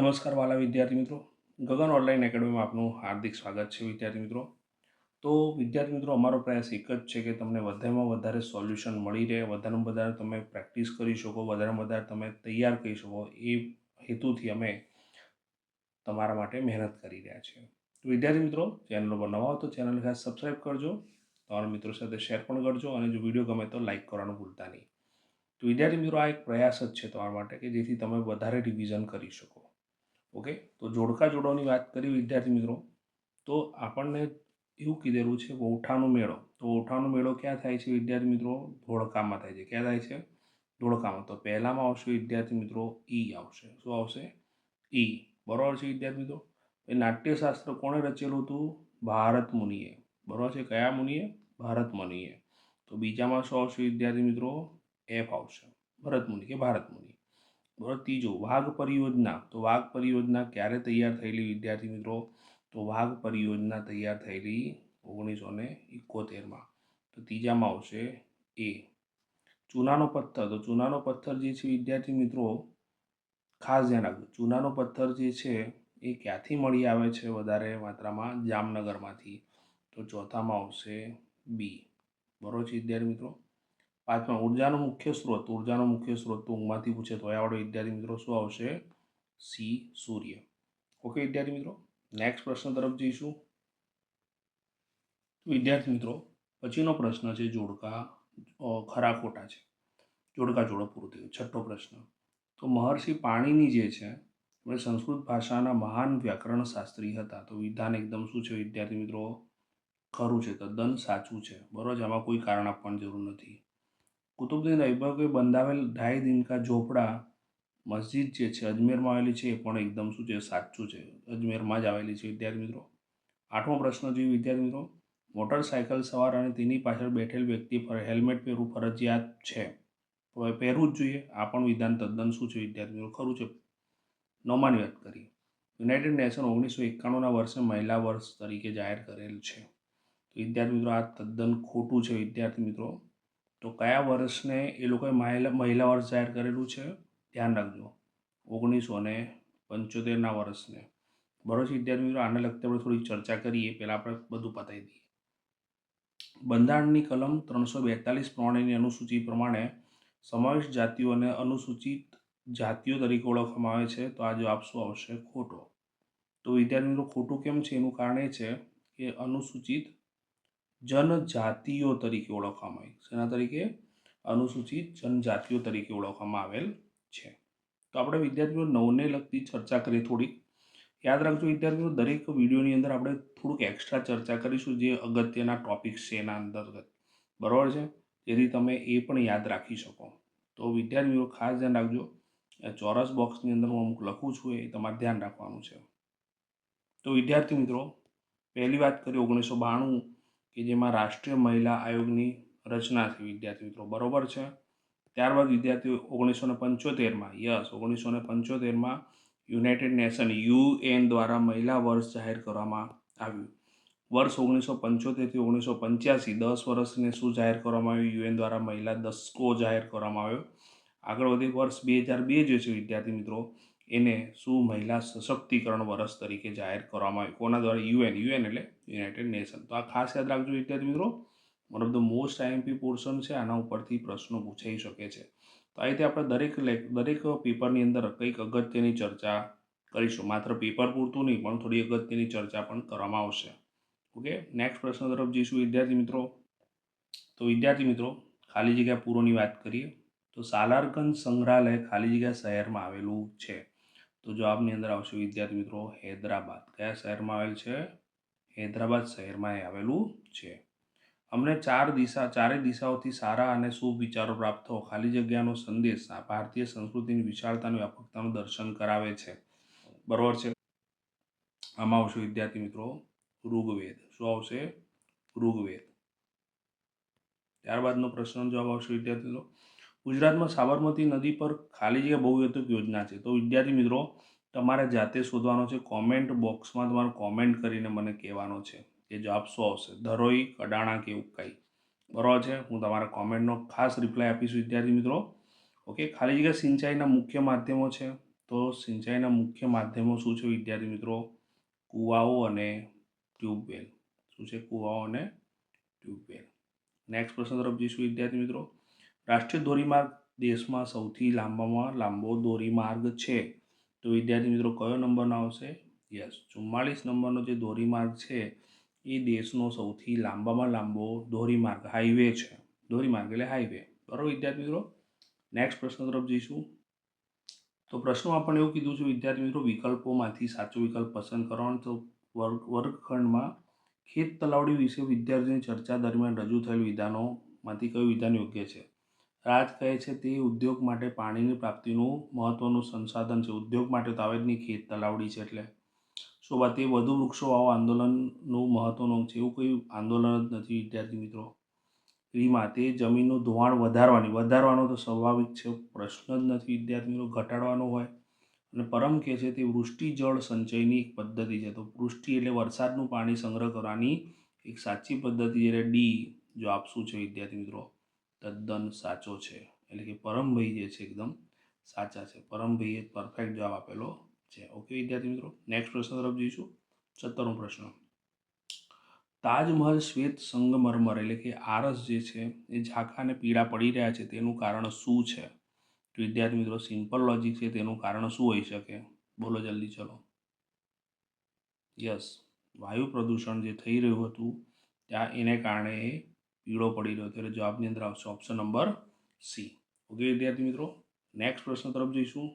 નમસ્કાર વાલા વિદ્યાર્થી મિત્રો, ગગન ઓનલાઈન એકેડમીમાં આપનું હાર્દિક સ્વાગત છે વિદ્યાર્થી મિત્રો. તો વિદ્યાર્થી મિત્રો, અમારો પ્રયાસ એક જ છે કે તમને વધારેમાં વધારે સોલ્યુશન મળી રહે, વધારેમાં વધારે તમે પ્રેક્ટિસ કરી શકો, વધારેમાં વધારે તમે તૈયાર કરી શકો, એ હેતુથી અમે તમારા માટે મહેનત કરી રહ્યા છીએ. તો વિદ્યાર્થી મિત્રો, ચેનલ પર નવા હો તો ચેનલ ખાસ સબસ્ક્રાઈબ કરજો, તમારા મિત્રો સાથે શેર પણ કરજો અને જો વિડીયો ગમે તો લાઇક કરવાનું ભૂલતા નહીં. તો વિદ્યાર્થી મિત્રો, આ એક પ્રયાસ જ છે તમારા માટે કે જેથી તમે વધારે રિવિઝન કરી શકો. ઓકે, તો જોડકા જોડોની વાત કરી વિદ્યાર્થી મિત્રો, તો આપણને એવું કીધેલું છે વૌઠાનો મેળો. તો વૌઠાનો મેળો ક્યાં થાય છે વિદ્યાર્થી મિત્રો? ધોળકામાં થાય છે. ક્યાં થાય છે? ધોળકામાં. તો પહેલામાં આવશે વિદ્યાર્થી મિત્રો ઈ આવશે. શું આવશે? ઈ. બરાબર છે વિદ્યાર્થી મિત્રો. એ નાટ્યશાસ્ત્ર કોણે રચેલું હતું? ભારત મુનિએ. બરાબર છે. કયા મુનિએ? ભારત મુનિએ. તો બીજામાં શું આવશે વિદ્યાર્થી મિત્રો? એફ આવશે. ભરત મુનિ કે ભારત મુનિ. બરાબર. ત્રીજું વાઘ પરિયોજના. તો વાઘ પરિયોજના ક્યારે તૈયાર થયેલી વિદ્યાર્થી મિત્રો? તો વાઘ પરિયોજના તૈયાર થયેલી 1971માં. તો ત્રીજામાં આવશે એ. ચૂનાનો પથ્થર. તો ચૂનાનો પથ્થર જે છે વિદ્યાર્થી મિત્રો, ખાસ ધ્યાન રાખજો, ચૂનાનો પથ્થર જે છે એ ક્યાંથી મળી આવે છે વધારે માત્રામાં? જામનગરમાંથી. તો ચોથામાં આવશે બી. બરાબર છે વિદ્યાર્થી મિત્રો. પાંચમા ઉર્જાનો મુખ્ય સ્ત્રોત. ઉર્જાનો મુખ્ય સ્ત્રોત તો ઊંઘમાંથી પૂછે તો આવડે વિદ્યાર્થી મિત્રો. શું આવશે? સી. સૂર્ય. ઓકે વિદ્યાર્થી મિત્રો, નેક્સ્ટ પ્રશ્ન તરફ જઈશું. વિદ્યાર્થી મિત્રો, પછીનો પ્રશ્ન છે જોડકા ખરા ખોટા છે. જોડકા જોડો પૂરું થયું. છઠ્ઠો પ્રશ્ન. તો મહર્ષિ પાણીની જે છે એ સંસ્કૃત ભાષાના મહાન વ્યાકરણ શાસ્ત્રી હતા. તો વિધાન એકદમ શું છે વિદ્યાર્થી મિત્રો? ખરું છે, તદ્દન સાચું છે. બરાબર છે, આમાં કોઈ કારણ આપવાની જરૂર નથી. કુતુબુદ્દીન ઐબકે બંધાવેલ ઢાઈ દિનકા ઝોપડા મસ્જિદ જે છે અજમેરમાં આવેલી છે, એ પણ એકદમ શું છે? સાચું છે. અજમેરમાં જ આવેલી છે વિદ્યાર્થી મિત્રો. આઠમો પ્રશ્ન જોઈએ વિદ્યાર્થી મિત્રો. મોટરસાયકલ સવાર અને તેની પાછળ બેઠેલ વ્યક્તિ પર હેલ્મેટ પહેરવું ફરજિયાત છે. તો એ પહેરવું જ જોઈએ. આ પણ વિધાન તદ્દન શું છે વિદ્યાર્થી મિત્રો? ખરું છે. નવમાની વાત કરી. યુનાઇટેડ નેશન 1991ના વર્ષે મહિલા વર્ષ તરીકે જાહેર કરેલ છે. તો વિદ્યાર્થી મિત્રો, આ તદ્દન ખોટું છે વિદ્યાર્થી મિત્રો. તો કયા વર્ષને એ લોકોએ મહિલા વર્ષ જાહેર કરેલું છે? ધ્યાન રાખજો, 1975ના વર્ષને. બરાબર છે વિદ્યાર્થી મિત્રો. આને લગતી આપણે થોડી ચર્ચા કરીએ, પહેલાં આપણે બધું પતાવી દઈએ. બંધારણની કલમ 342 પ્રમાણેની અનુસૂચિ પ્રમાણે સમાવેશ જાતિઓને અનુસૂચિત જાતિઓ તરીકે ઓળખવામાં આવે છે. તો આ જવાબ શું આવશે? ખોટો. તો વિદ્યાર્થી મિત્રો, ખોટું કેમ છે? એનું કારણ એ છે કે અનુસૂચિત જનજાતિઓ તરીકે ઓળખવામાં આવે. શેના તરીકે? અનુસૂચિત જનજાતિઓ તરીકે ઓળખવામાં આવેલ છે. તો આપણે વિદ્યાર્થીઓ નવને લગતી ચર્ચા કરીએ થોડીક. યાદ રાખજો વિદ્યાર્થીઓ, દરેક વિડીયોની અંદર આપણે થોડુંક એક્સ્ટ્રા ચર્ચા કરીશું જે અગત્યના ટૉપિક્સ છે એના અંતર્ગત. બરાબર છે, જેથી તમે એ પણ યાદ રાખી શકો. તો વિદ્યાર્થીઓ ખાસ ધ્યાન રાખજો, ચોરસ બોક્સની અંદર હું અમુક લખું છું એ તમારે ધ્યાન રાખવાનું છે. તો વિદ્યાર્થી મિત્રો, પહેલી વાત કરીએ 1992 કે જેમાં રાષ્ટ્રીય મહિલા આયોગની રચના થઈ વિદ્યાર્થી મિત્રો. બરાબર છે. ત્યારબાદ વિદ્યાર્થીઓ 1975માં 1975માં યુનાઇટેડ નેશન UN દ્વારા મહિલા વર્ષ જાહેર કરવામાં આવ્યું. વર્ષ 1975થી 1985 10 વર્ષને શું જાહેર કરવામાં આવ્યું? UN દ્વારા મહિલા દસકો જાહેર કરવામાં આવ્યો. આગળ વધી વર્ષ 2002 જે છે વિદ્યાર્થી મિત્રો, એને શું મહિલા સશક્તિકરણ વર્ષ તરીકે જાહેર કરવામાં આવ્યું? કોના દ્વારા? UN એટલે યુનાઇટેડ નેશન. તો આ ખાસ યાદ રાખજો વિદ્યાર્થી મિત્રો. One of the most IMP portion છે, આના ઉપરથી પ્રશ્નો પૂછાઈ શકે છે. તો આ રીતે આપણે દરેક પેપરની અંદર કંઈક અગત્યની ચર્ચા કરીશું. માત્ર પેપર પૂરતું નહીં, પણ થોડી અગત્યની ચર્ચા પણ કરવામાં આવશે. ઓકે, નેક્સ્ટ પ્રશ્ન તરફ જઈશું વિદ્યાર્થી મિત્રો. તો વિદ્યાર્થી મિત્રો, ખાલી જગ્યા પૂરોની વાત કરીએ. તો સાલારગંજ સંગ્રહાલય ખાલી જગ્યા શહેરમાં આવેલું છે. તો જવાબની અંદર આવશે વિદ્યાર્થી મિત્રો હૈદરાબાદ. કયા શહેરમાં આવેલ છે? હૈદરાબાદ શહેરમાં એ આવેલું છે. અમને ચારે દિશાઓથી સારા અને શુભ વિચારો પ્રાપ્ત થવો ખાલી જગ્યાનો સંદેશ આ ભારતીય સંસ્કૃતિની વિશાળતાની વ્યાપકતાનું દર્શન કરાવે છે. બરાબર છે. આમાં આવશે વિદ્યાર્થી મિત્રો ઋગ્વેદ. શું આવશે? ઋગ્વેદ. ત્યારબાદનો પ્રશ્નનો જવાબ આવશે વિદ્યાર્થી મિત્રો, ગુજરાતમાં સાબરમતી નદી પર ખાલી જગ્યા બહુહેતુક યોજના છે. તો વિદ્યાર્થી મિત્રો, તમારે જાતે શોધવાનો છે. કોમેન્ટ બોક્સમાં તમારે કોમેન્ટ કરીને મને કહેવાનો છે કે જવાબ શું આવશે? ધરોઈ, કડાણા કે ઉકાઈ. બરાબર છે. હું તમારા કોમેન્ટનો ખાસ રિપ્લાય આપીશ વિદ્યાર્થી મિત્રો. ઓકે, ખાલી જગ્યા સિંચાઈના મુખ્ય માધ્યમો છે. તો તો સિંચાઈના મુખ્ય માધ્યમો શું છે વિદ્યાર્થી મિત્રો? કૂવાઓ અને ટ્યુબવેલ. શું છે? કૂવાઓ અને ટ્યુબવેલ. નેક્સ્ટ પ્રશ્ન તરફ જઈશું વિદ્યાર્થી મિત્રો. રાષ્ટ્રીય ધોરીમાર્ગ દેશમાં સૌથી લાંબામાં લાંબો ધોરીમાર્ગ છે. તો વિદ્યાર્થી મિત્રો કયો નંબરનો આવશે? યસ, 44 નંબરનો જે ધોરીમાર્ગ છે એ દેશનો સૌથી લાંબામાં લાંબો ધોરીમાર્ગ હાઈવે છે. ધોરીમાર્ગ એટલે હાઈવે. બરાબર વિદ્યાર્થી મિત્રો. નેક્સ્ટ પ્રશ્ન તરફ જઈશું. તો પ્રશ્નમાં પણ એવું કીધું છે વિદ્યાર્થી મિત્રો, વિકલ્પોમાંથી સાચો વિકલ્પ પસંદ કરવાનો. તો વર્ગખંડમાં ખેત તલાવડી વિશે વિદ્યાર્થીઓની ચર્ચા દરમિયાન રજૂ થયેલ વિધાનોમાંથી કયું વિધાન યોગ્ય છે? રાજ કહે છે તે ઉદ્યોગ માટે પાણીની પ્રાપ્તિનું મહત્વનું સંસાધન છે. ઉદ્યોગ માટે તો આવે જ નહીં, ખેત તલાવડી છે એટલે. શોભા તે વધુ વૃક્ષો વાવો આંદોલનનું મહત્વનું છે. એવું કોઈ આંદોલન જ નથી વિદ્યાર્થી મિત્રો. રીમા તે જમીનનું ધોવાણ વધારવાનો તો સ્વાભાવિક છે, પ્રશ્ન જ નથી વિદ્યાર્થી મિત્રો, ઘટાડવાનો હોય. અને પરમ કહે છે તે વૃષ્ટિ જળ સંચયની એક પદ્ધતિ છે. તો વૃષ્ટિ એટલે વરસાદનું પાણી સંગ્રહ કરવાની એક સાચી પદ્ધતિ, એટલે ડી જવાબ શું છે વિદ્યાર્થી મિત્રો? તદ્દન સાચો છે. એટલે કે પરમભાઈ જે છે એકદમ સાચા છે. પરમભાઈએ પરફેક્ટ જવાબ આપેલો છે. ઓકે વિદ્યાર્થી મિત્રો. નેક્સ્ટ પ્રશ્ન તરફ જઈશું. 17મો પ્રશ્ન. તાજમહલ શ્વેત સંગમરમર એટલે કે આરસ જે છે એ ઝાંખા અને પીળા પડી રહ્યા છે, તેનું કારણ શું છે? તો વિદ્યાર્થી મિત્રો સિમ્પલ લોજિક છે, તેનું કારણ શું હોઈ શકે? બોલો જલ્દી, ચલો. યસ, વાયુ પ્રદૂષણ જે થઈ રહ્યું હતું ત્યાં એને કારણે એ પીળો પડી રહ્યો હતો. એટલે જવાબની અંદર આવશે ઓપ્શન નંબર સી. ઓકે વિદ્યાર્થી મિત્રો. નેક્સ્ટ પ્રશ્ન તરફ જઈશું.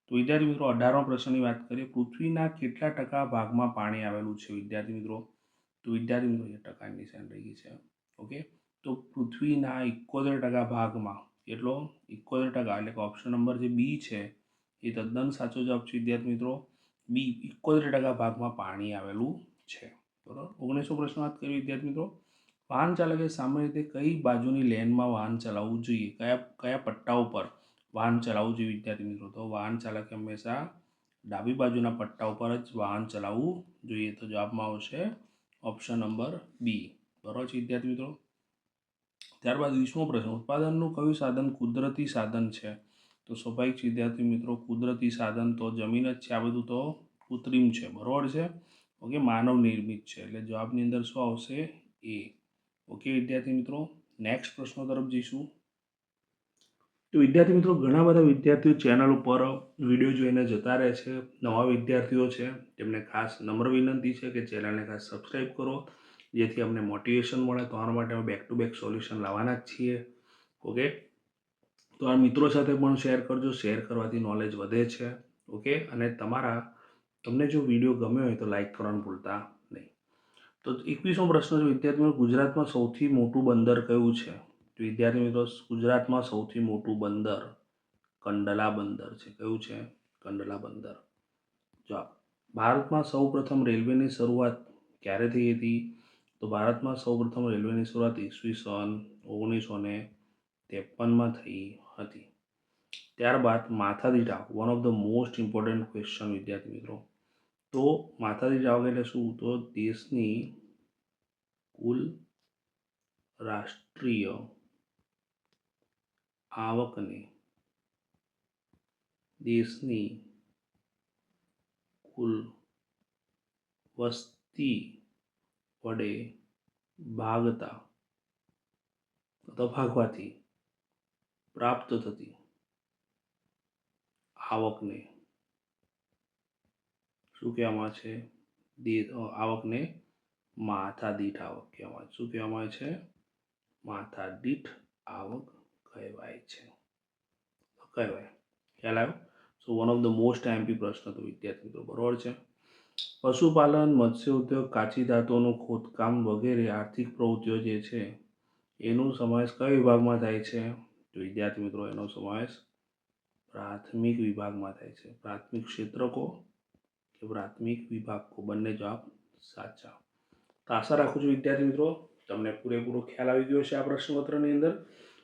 તો વિદ્યાર્થી મિત્રો 18મા પ્રશ્નની વાત કરીએ. પૃથ્વીના કેટલા ટકા ભાગમાં પાણી આવેલું છે વિદ્યાર્થી મિત્રો? તો વિદ્યાર્થી મિત્રો એ ટકાની નિશાન રહી ગઈ છે. ઓકે, તો પૃથ્વીના 71% ભાગમાં, એટલો 71%, એટલે કે ઓપ્શન નંબર જે બી છે એ તદ્દન સાચો જવાબ છે વિદ્યાર્થી મિત્રો. બી 71% ભાગમાં પાણી આવેલું છે. બરાબર. 19મો પ્રશ્ન વાત કરીએ વિદ્યાર્થી મિત્રો. વાહન ચાલકે સામાન્ય રીતે કઈ બાજુની લેનમાં વાહન ચલાવવું જોઈએ? કયા પટ્ટા ઉપર વાહન ચલાવવું જોઈએ વિદ્યાર્થી મિત્રો? તો વાહન ચાલકે હંમેશા ડાબી બાજુના પટ્ટા ઉપર જ વાહન ચલાવવું જોઈએ. તો જવાબમાં આવશે ઓપ્શન નંબર બી. બરાબર છે વિદ્યાર્થી મિત્રો. ત્યારબાદ 20મો પ્રશ્ન. ઉત્પાદનનું કયું સાધન કુદરતી સાધન છે? તો સ્વાભાવિક વિદ્યાર્થી મિત્રો કુદરતી સાધન તો જમીન જ છે. આ બધું તો કૃત્રિમ છે. બરાબર છે. ઓકે, માનવ નિર્મિત છે. એટલે જવાબની અંદર શું આવશે? એ. ઓકે વિદ્યાર્થી મિત્રો. નેક્સ્ટ પ્રશ્નો તરફ જઈશું. તો વિદ્યાર્થી મિત્રો ઘણા બધા વિદ્યાર્થીઓ ચેનલ ઉપર વિડીયો જોઈને જતા રહે છે. નવા વિદ્યાર્થીઓ છે તેમને ખાસ નમ્ર વિનંતી છે કે ચેનલને ખાસ સબસ્ક્રાઈબ કરો, જેથી અમને મોટિવેશન મળે. તમારા માટે અમે બેક ટુ બેક સોલ્યુશન લાવવાના જ છીએ. ઓકે, તો આ મિત્રો સાથે પણ શેર કરજો. શેર કરવાથી નોલેજ વધે છે. ઓકે, અને તમને જો વિડીયો ગમ્યો હોય તો લાઈક કરવાનું ભૂલતા નહીં. તો 21મો પ્રશ્ન છે વિદ્યાર્થી મિત્રો. ગુજરાતમાં સૌથી મોટું બંદર કયું છે? તો વિદ્યાર્થી મિત્રો ગુજરાતમાં સૌથી મોટું બંદર કંડલા બંદર છે. કયું છે? કંડલા બંદર. જવાબ. ભારતમાં સૌપ્રથમ રેલવેની શરૂઆત ક્યારે થઈ હતી? તો ભારતમાં સૌપ્રથમ રેલવેની શરૂઆત ઈસવીસન 1953માં થઈ હતી. ત્યારબાદ માથાદીઠ આવક, one of the most important question વિદ્યાર્થી મિત્રો. તો માથાદીઠ આવક એટલે શું? તો દેશની કુલ રાષ્ટ્રીય આવકને દેશની કુલ વસ્તી વડે ભાગવાથી પ્રાપ્ત થતી આવકને શું કહેવામાં છે? આવકને માથાદીઠ આવક કહેવાય. શું કહેવામાં આવે છે? માથાદીઠ આવક કહેવાય છે. ખ્યાલ આવ્યો? So one of the most IMP પ્રશ્ન તો વિદ્યાર્થી મિત્રો. બરાબર છે. પશુપાલન, મત્સ્ય ઉદ્યોગ, કાચી ધાતુઓનું ખોદકામ વગેરે આર્થિક પ્રવૃત્તિઓ જે છે એનો સમાવેશ કયા વિભાગમાં થાય છે? તો વિદ્યાર્થી મિત્રો એનો સમાવેશ પ્રાથમિક વિભાગમાં થાય છે. પ્રાથમિક ક્ષેત્રકો કે પ્રાથમિક વિભાગો, બંને જવાબ સાચા. તો આશા રાખું છું વિદ્યાર્થી મિત્રો તમને પૂરેપૂરો ખ્યાલ આવી ગયો છે આ પ્રશ્નપત્રની અંદર.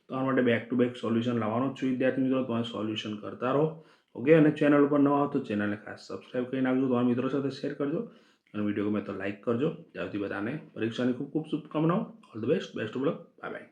તમારા માટે બેક ટુ બેક સોલ્યુશન લાવવાનો જ છું વિદ્યાર્થી મિત્રો. તમે સોલ્યુશન કરતા રહો. ઓકે, અને ચેનલ ઉપર નવા હો તો ચેનલને ખાસ સબસ્ક્રાઈબ કરી નાખજો. તમારા મિત્રો સાથે શેર કરજો અને વિડીયો ગમે તો લાઈક કરજો. ત્યારથી બધાને પરીક્ષાની ખૂબ ખૂબ શુભકામનાઓ. All the best. Best of luck. Bye bye.